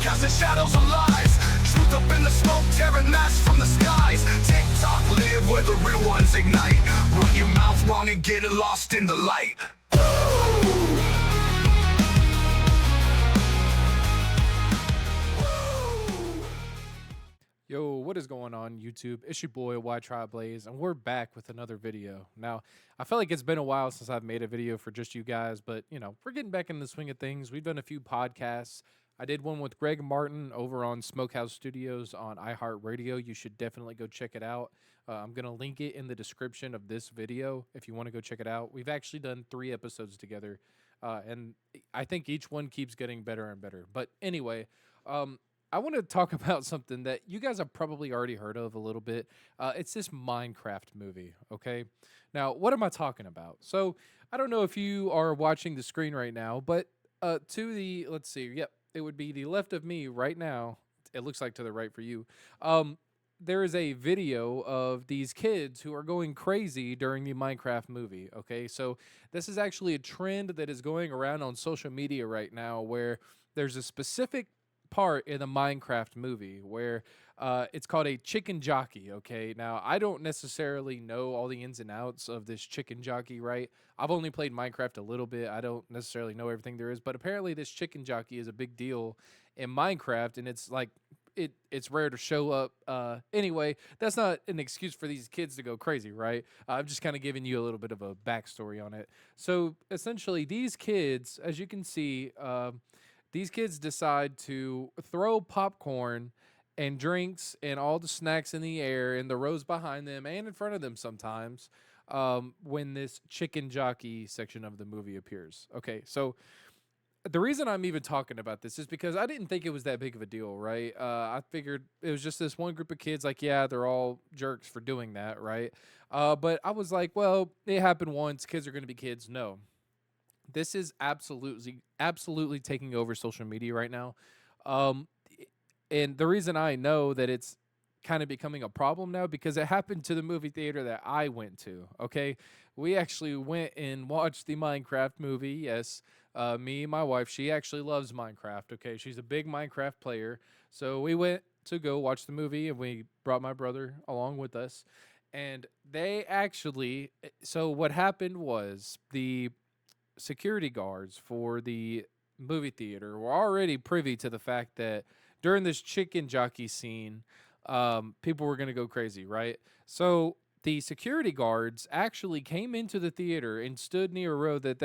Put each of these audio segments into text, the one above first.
casting shadows of lies. Truth up in the smoke, tearing masks from the skies. TikTok live where the real ones ignite. Run your mouth wrong and get lost in the light. Yo, what is going on YouTube? It's your boy Y Tribe Blaze, and we're back with another video. Now, I feel like it's been a while since I've made a video for just you guys, but you know, we're getting back in the swing of things. We've done a few podcasts. I did one with Greg Martin over on Smokehouse Studios on iHeartRadio. You should definitely go check it out. I'm going to link it in the description of this video if you want to go check it out. We've actually done 3 episodes together, and I think each one keeps getting better and better. But anyway, I want to talk about something that you guys have probably already heard of a little bit. It's this Minecraft movie, okay? Now, what am I talking about? So, I don't know if you are watching the screen right now, but to the, let's see, yep, it would be the left of me right now. It looks like to the right for you. There is a video of these kids who are going crazy during the Minecraft movie, okay? So, this is actually a trend that is going around on social media right now where there's a specific part in the Minecraft movie where it's called a chicken jockey. Okay, now I don't necessarily know all the ins and outs of this chicken jockey, right? I've only played Minecraft a little bit. I don't necessarily know everything there is, but apparently this chicken jockey is a big deal in Minecraft, and it's like it's rare to show up. Anyway, that's not an excuse for these kids to go crazy, right? I'm just kind of giving you a little bit of a backstory on it. So essentially, these kids, as you can see, these kids decide to throw popcorn and drinks and all the snacks in the air in the rows behind them and in front of them sometimes when this chicken jockey section of the movie appears. Okay, so the reason I'm even talking about this is because I didn't think it was that big of a deal, right? I figured it was just this one group of kids, like, yeah, they're all jerks for doing that, right? But I was like, well, it happened once. Kids are going to be kids. No. This is absolutely taking over social media right now. And the reason I know that it's kind of becoming a problem now because it happened to the movie theater that I went to, okay? We actually went and watched the Minecraft movie. Yes, me and my wife, she actually loves Minecraft, okay? She's a big Minecraft player. So we went to go watch the movie, and we brought my brother along with us. And they actually, so what happened was the security guards for the movie theater were already privy to the fact that during this chicken jockey scene, people were going to go crazy, right? So the security guards actually came into the theater and stood near a row that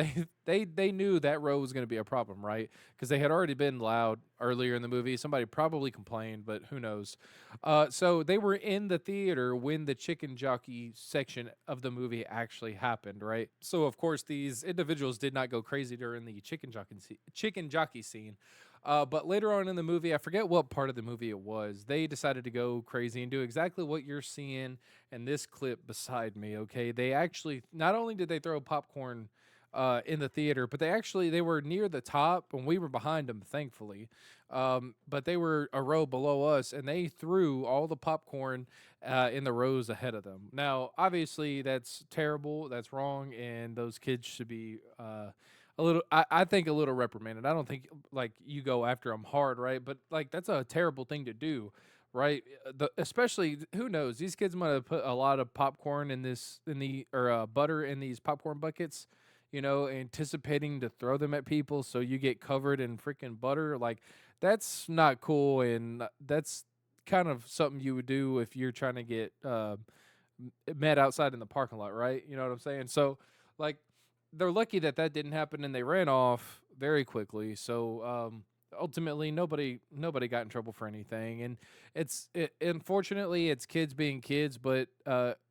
they knew that row was going to be a problem, right? Because they had already been loud earlier in the movie. Somebody probably complained, but who knows? So they were in the theater when the chicken jockey section of the movie actually happened, right? So of course these individuals did not go crazy during the chicken jockey scene. But later on in the movie, I forget what part of the movie it was, they decided to go crazy and do exactly what you're seeing in this clip beside me, okay? They actually, not only did they throw popcorn in the theater, but they were near the top, and we were behind them, thankfully. But they were a row below us, and they threw all the popcorn in the rows ahead of them. Now, obviously, that's terrible, that's wrong, and those kids should be I think a little reprimanded. I don't think like you go after them hard, right? But like that's a terrible thing to do, right? Especially who knows? These kids might have put a lot of popcorn or butter in these popcorn buckets, you know, anticipating to throw them at people, so you get covered in freaking butter. Like that's not cool, and that's kind of something you would do if you're trying to get met outside in the parking lot, right? You know what I'm saying? So like, they're lucky that didn't happen, and they ran off very quickly. So ultimately, nobody got in trouble for anything. And unfortunately, it's kids being kids, but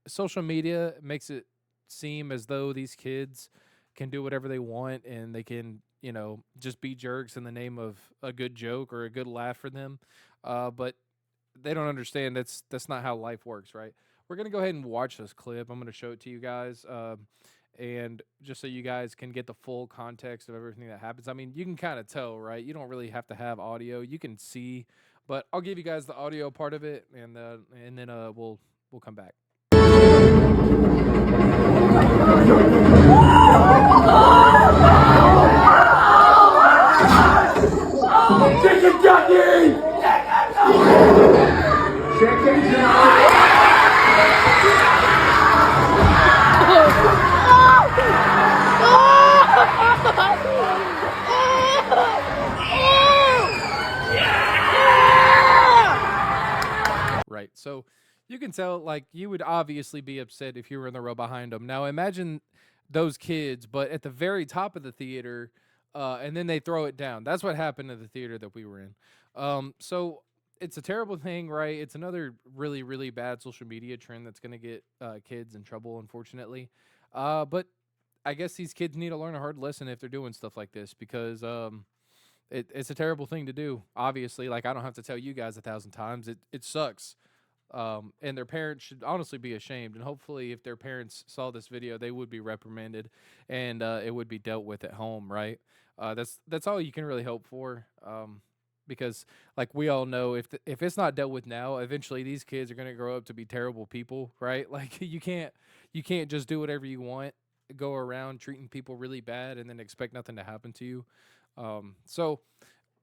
social media makes it seem as though these kids can do whatever they want, and they can, you know, just be jerks in the name of a good joke or a good laugh for them. But they don't understand that's not how life works, right? We're gonna go ahead and watch this clip. I'm gonna show it to you guys. And just so you guys can get the full context of everything that happens. I mean, you can kind of tell, right? You don't really have to have audio. You can see, but I'll give you guys the audio part of it, and then we'll come back. Chicken Ducky! Chicken Ducky! Right. So you can tell, like, you would obviously be upset if you were in the row behind them. Now imagine those kids, but at the very top of the theater, and then they throw it down. That's what happened in the theater that we were in. So it's a terrible thing, right? It's another really, really bad social media trend that's going to get kids in trouble, unfortunately. But I guess these kids need to learn a hard lesson if they're doing stuff like this because it's a terrible thing to do. Obviously, like I don't have to tell you guys 1,000 times. It sucks. And their parents should honestly be ashamed. And hopefully, if their parents saw this video, they would be reprimanded, and it would be dealt with at home. Right? That's all you can really hope for. Because, like we all know, if it's not dealt with now, eventually these kids are gonna grow up to be terrible people. Right? Like you can't just do whatever you want, go around treating people really bad, and then expect nothing to happen to you. So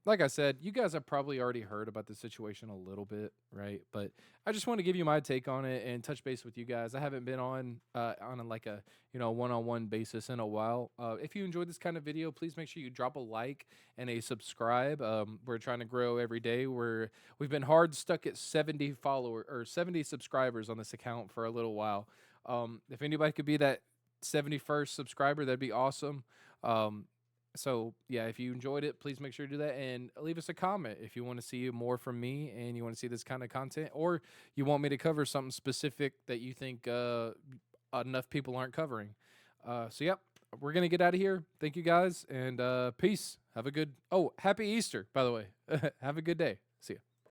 like I said, you guys have probably already heard about the situation a little bit, right? But I just want to give you my take on it and touch base with you guys. I haven't been on like a one-on-one basis in a while. If you enjoyed this kind of video, please make sure you drop a like and a subscribe. We're trying to grow every day. We've been hard stuck at 70 follower or 70 subscribers on this account for a little while. If anybody could be that 71st subscriber, that'd be awesome. So yeah, if you enjoyed it, please make sure to do that and leave us a comment if you want to see more from me and you want to see this kind of content, or you want me to cover something specific that you think enough people aren't covering. So yep, we're gonna get out of here. Thank you guys and peace. Have a good. Oh, happy Easter, by the way. Have a good day. See ya.